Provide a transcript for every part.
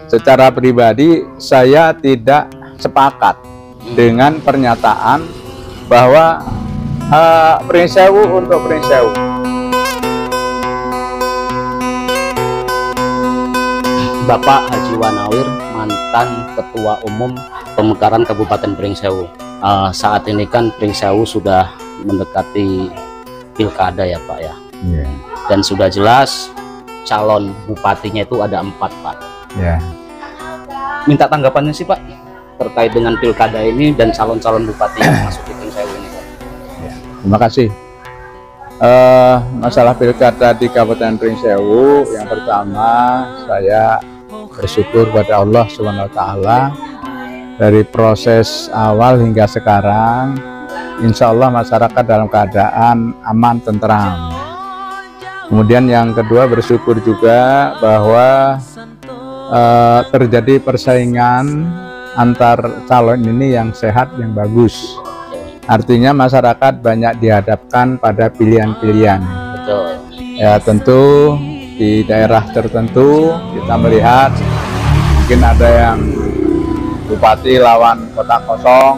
secara pribadi saya tidak sepakat dengan pernyataan bahwa Pring Sewu untuk Pring Sewu. Bapak Haji Wanawir, mantan Ketua Umum Pemekaran Kabupaten Pring Sewu. Saat ini kan Pring Sewu sudah mendekati pilkada ya Pak ya. Yeah. Dan sudah jelas calon bupatinya itu ada 4 Pak. Yeah. Minta tanggapannya sih Pak terkait dengan pilkada ini dan calon-calon bupati yang masuk di Pring Sewu ini Pak. Yeah. Terima kasih. Masalah pilkada di Kabupaten Pring Sewu, yang pertama saya bersyukur pada Allah SWT dari proses awal hingga sekarang, insya Allah masyarakat dalam keadaan aman, tentram. Kemudian yang kedua, bersyukur juga bahwa terjadi persaingan antar calon ini yang sehat, yang bagus. Artinya masyarakat banyak dihadapkan pada pilihan-pilihan. Betul. Ya tentu di daerah tertentu kita melihat mungkin ada yang bupati lawan kota kosong,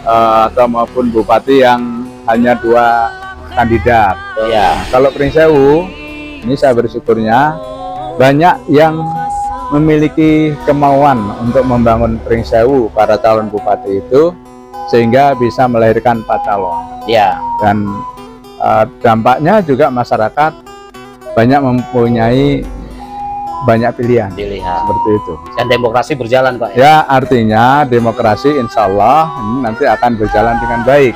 atau maupun bupati yang hanya 2 kandidat. Ya. Kalau Pring Sewu ini saya bersyukurnya banyak yang memiliki kemauan untuk membangun Pring Sewu para calon bupati itu, sehingga bisa melahirkan 4 calon. Ya. Dan dampaknya juga masyarakat banyak mempunyai banyak pilihan. Seperti itu. Dan demokrasi berjalan Pak. Ya, artinya demokrasi insya Allah ini nanti akan berjalan dengan baik.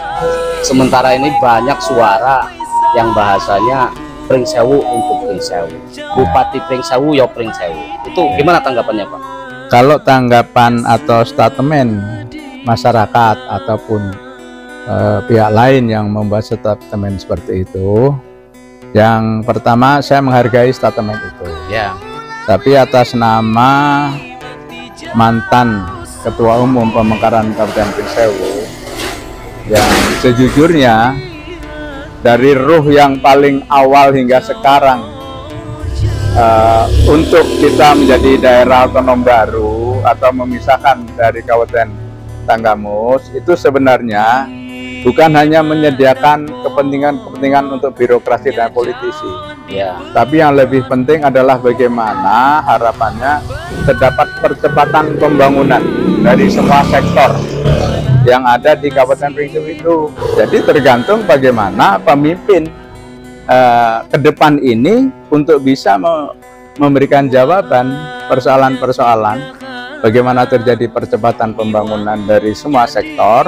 Sementara ini banyak suara yang bahasanya Pring Sewu untuk Pring Sewu. Bupati Pring Sewu ya Pring Sewu. Itu gimana tanggapannya Pak? Kalau tanggapan atau statement masyarakat ataupun pihak lain yang membuat statement seperti itu, yang pertama saya menghargai statement itu. Ya. Tapi atas nama mantan Ketua Umum Pemekaran Kabupaten Pring Sewu, yang sejujurnya dari ruh yang paling awal hingga sekarang, untuk kita menjadi daerah otonom baru atau memisahkan dari Kabupaten Tanggamus, itu sebenarnya bukan hanya menyediakan kepentingan untuk birokrasi dan politisi, ya. Tapi yang lebih penting adalah bagaimana harapannya terdapat percepatan pembangunan dari semua sektor yang ada di Kabupaten Pring Sewu itu. Jadi tergantung bagaimana pemimpin ke depan ini untuk bisa memberikan jawaban persoalan-persoalan bagaimana terjadi percepatan pembangunan dari semua sektor,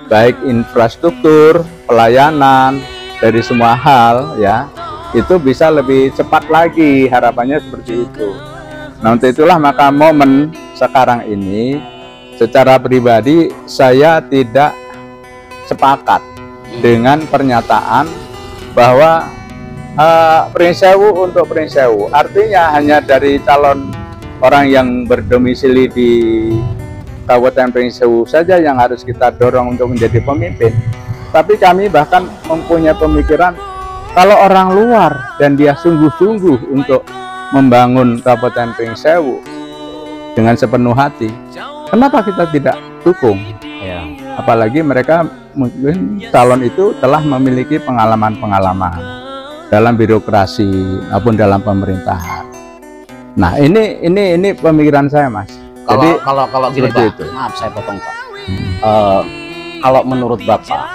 baik infrastruktur, pelayanan, dari semua hal ya, itu bisa lebih cepat lagi, harapannya seperti itu. Nah, untuk itulah maka momen sekarang ini secara pribadi saya tidak sepakat dengan pernyataan bahwa Pring Sewu untuk Pring Sewu, artinya hanya dari calon orang yang berdomisili di Kabupaten Pring Sewu saja yang harus kita dorong untuk menjadi pemimpin. Tapi kami bahkan mempunyai pemikiran, kalau orang luar dan dia sungguh-sungguh untuk membangun Kabupaten Pring Sewu dengan sepenuh hati, kenapa kita tidak dukung? Ya. Apalagi mereka mungkin calon itu telah memiliki pengalaman-pengalaman dalam birokrasi maupun dalam pemerintahan. Nah, ini pemikiran saya, Mas. Kalau gini Pak, itu. maaf saya potong Pak. Kalau menurut Bapak,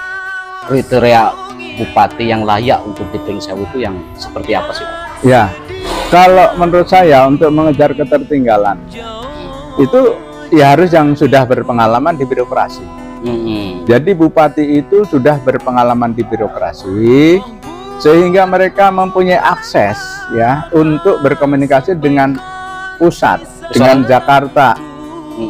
kriteria bupati yang layak untuk di Pring Sewu itu yang seperti apa sih Pak? Ya, kalau menurut saya untuk mengejar ketertinggalan itu ya harus yang sudah berpengalaman di birokrasi. Jadi bupati itu sudah berpengalaman di birokrasi, sehingga mereka mempunyai akses ya untuk berkomunikasi dengan pusat, dengan Jakarta.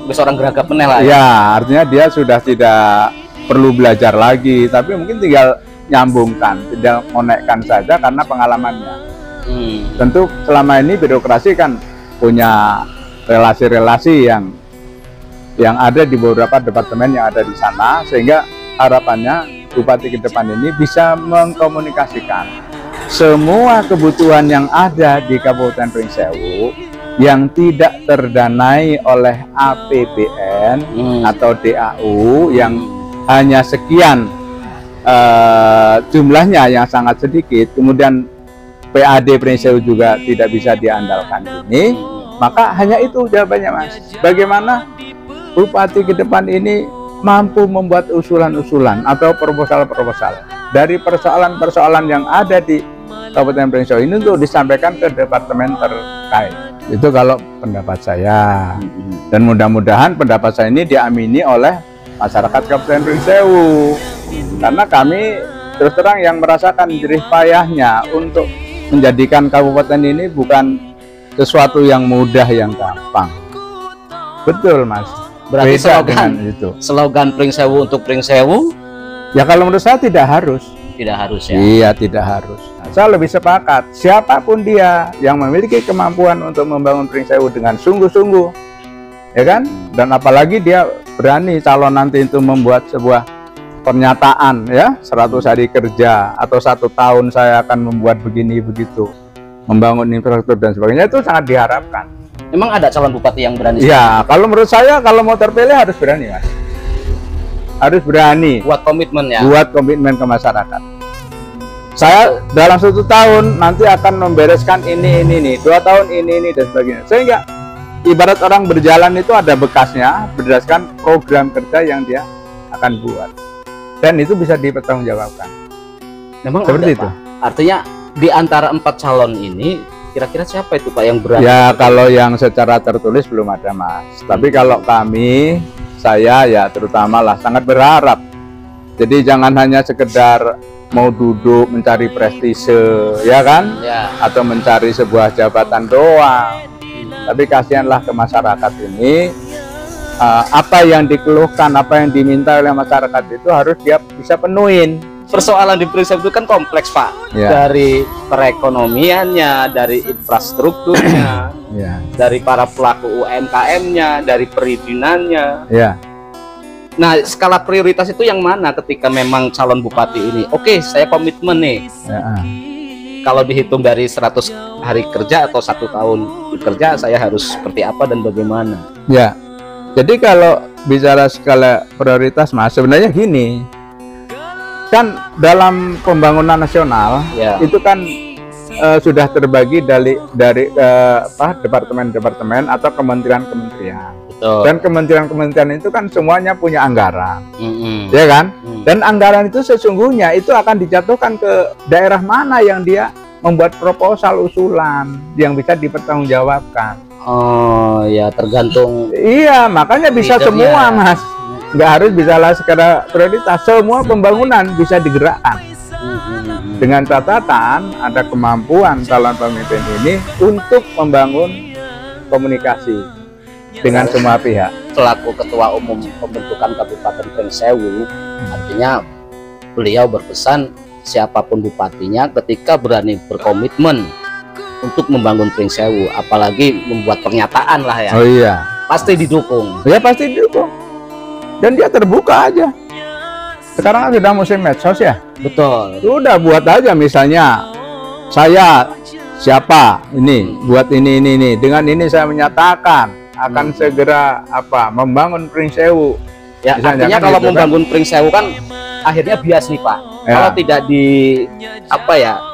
Seorang geragap meneh lah ya. Artinya dia sudah tidak perlu belajar lagi, tapi mungkin tinggal nyambungkan, tinggal konekkan saja karena pengalamannya. Tentu selama ini birokrasi kan punya relasi-relasi yang ada di beberapa departemen yang ada di sana, sehingga harapannya bupati ke depan ini bisa mengkomunikasikan semua kebutuhan yang ada di Kabupaten Pring Sewu yang tidak terdanai oleh APBN atau DAU yang hanya sekian jumlahnya yang sangat sedikit, kemudian PAD Pringsewu juga tidak bisa diandalkan ini, maka hanya itu jawabannya, Mas. Bagaimana Bupati ke depan ini mampu membuat usulan-usulan atau proposal-proposal dari persoalan-persoalan yang ada di Kabupaten Pringsewu ini untuk disampaikan ke departemen terkait. Itu kalau pendapat saya, dan mudah-mudahan pendapat saya ini diamini oleh masyarakat Kabupaten Pringsewu, karena kami terus terang yang merasakan jerih payahnya untuk menjadikan kabupaten ini bukan sesuatu yang mudah, yang gampang. Betul, Mas. Berarti slogan Pringsewu untuk Pringsewu ya, kalau menurut saya tidak harus. Tidak harus ya. Iya, tidak harus. Nah, saya lebih sepakat siapapun dia yang memiliki kemampuan untuk membangun Pringsewu dengan sungguh-sungguh, ya kan? Dan apalagi dia berani calon nanti itu membuat sebuah pernyataan, ya, 100 hari kerja atau 1 tahun saya akan membuat begini begitu, membangun infrastruktur dan sebagainya, itu sangat diharapkan. Emang ada calon bupati yang berani? Ya, kalau menurut saya kalau mau terpilih harus berani, Mas. Harus berani buat komitmen ya. Buat komitmen ke masyarakat. Saya dalam 1 tahun nanti akan membereskan ini, 2 tahun ini dan sebagainya. Sehingga ibarat orang berjalan itu ada bekasnya berdasarkan program kerja yang dia akan buat. Dan itu bisa dipertanggungjawabkan. Memang seperti ada, itu. Pak. Artinya di antara 4 calon ini kira-kira siapa itu, Pak, yang berani? Ya, kalau yang secara tertulis belum ada, Mas. Tapi kalau kami, saya ya terutama lah sangat berharap. Jadi jangan hanya sekedar mau duduk mencari prestise, ya kan? Ya. Atau mencari sebuah jabatan doang. Tapi kasihanlah ke masyarakat ini. Apa yang dikeluhkan, apa yang diminta oleh masyarakat itu harus dia bisa penuhin. Persoalan di Pringsewu itu kan kompleks, Pak. Ya. Dari perekonomiannya, dari infrastrukturnya, Ya. dari para pelaku UMKM-nya, dari perizinannya. Ya. Nah, skala prioritas itu yang mana ketika memang calon bupati ini? Oke, saya komitmen nih. Ya. Kalau dihitung dari 100 hari kerja atau 1 tahun bekerja, saya harus seperti apa dan bagaimana? Ya. Jadi kalau bicara skala prioritas, Mas, sebenarnya gini. Kan dalam pembangunan nasional Ya. itu kan sudah terbagi dari departemen-departemen atau kementerian-kementerian. Betul. Dan kementerian-kementerian itu kan semuanya punya anggaran, Mm-mm. ya kan? Mm. Dan anggaran itu sesungguhnya itu akan dijatuhkan ke daerah mana yang dia membuat proposal usulan yang bisa dipertanggungjawabkan. Oh ya, tergantung. Iya, makanya bisa Leadernya. semua, Mas. Nggak harus bisalah sekedar prioritas, semua pembangunan bisa digerakkan. Dengan catatan ada kemampuan calon pemimpin ini untuk membangun komunikasi dengan semua pihak. Selaku ketua umum pembentukan Kabupaten Pringsewu, artinya beliau berpesan siapapun bupatinya ketika berani berkomitmen untuk membangun Pringsewu, apalagi membuat pernyataan lah ya, Oh iya, pasti didukung. ya pasti didukung. Dan dia terbuka aja. Sekarang kan sudah musim medsos ya. Betul. Sudah buat aja, misalnya saya siapa ini buat ini. Dengan ini saya menyatakan akan segera membangun Pringsewu. Ya, Misalnya artinya kan kalau gitu kan. membangun Pringsewu kan akhirnya bias nih, Pak. Ya. Kalau tidak di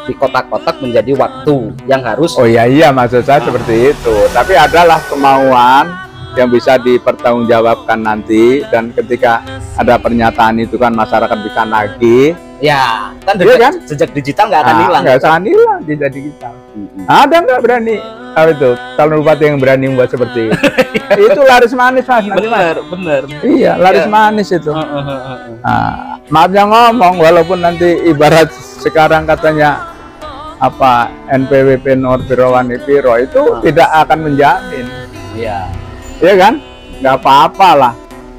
di kotak-kotak menjadi waktu yang harus. Oh iya, maksud saya seperti itu. Tapi adalah kemauan yang bisa dipertanggungjawabkan nanti, dan ketika ada pernyataan itu kan masyarakat bisa nagih. Ya, kan Iya kan? sejak digital nggak akan hilang. Nggak akan hilang jejak digital. Ada nggak berani? Itu calon bupati yang berani membuat seperti itu. Itu laris manis, Mas. Nanti, Mas. Bener. Iya, laris manis itu. Nah, maafnya ngomong, walaupun nanti ibarat sekarang katanya NPWP Nur Pirowani Piro itu tidak akan menjamin. Iya. Iya kan? Nggak apa-apa lah.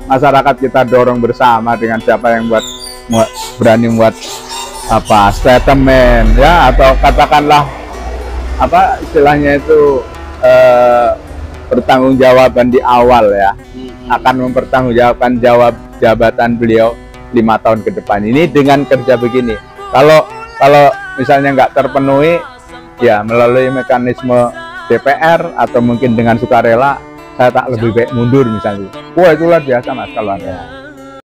Masyarakat kita dorong bersama dengan siapa yang berani membuat statement, ya, atau katakanlah istilahnya itu pertanggungjawaban di awal, ya. Akan mempertanggungjawabkan jabatan beliau 5 tahun ke depan ini dengan kerja begini. Kalau misalnya nggak terpenuhi, ya melalui mekanisme DPR atau mungkin dengan sukarela saya tak lebih baik mundur misalnya. Wah itu luar biasa Mas kalau ada.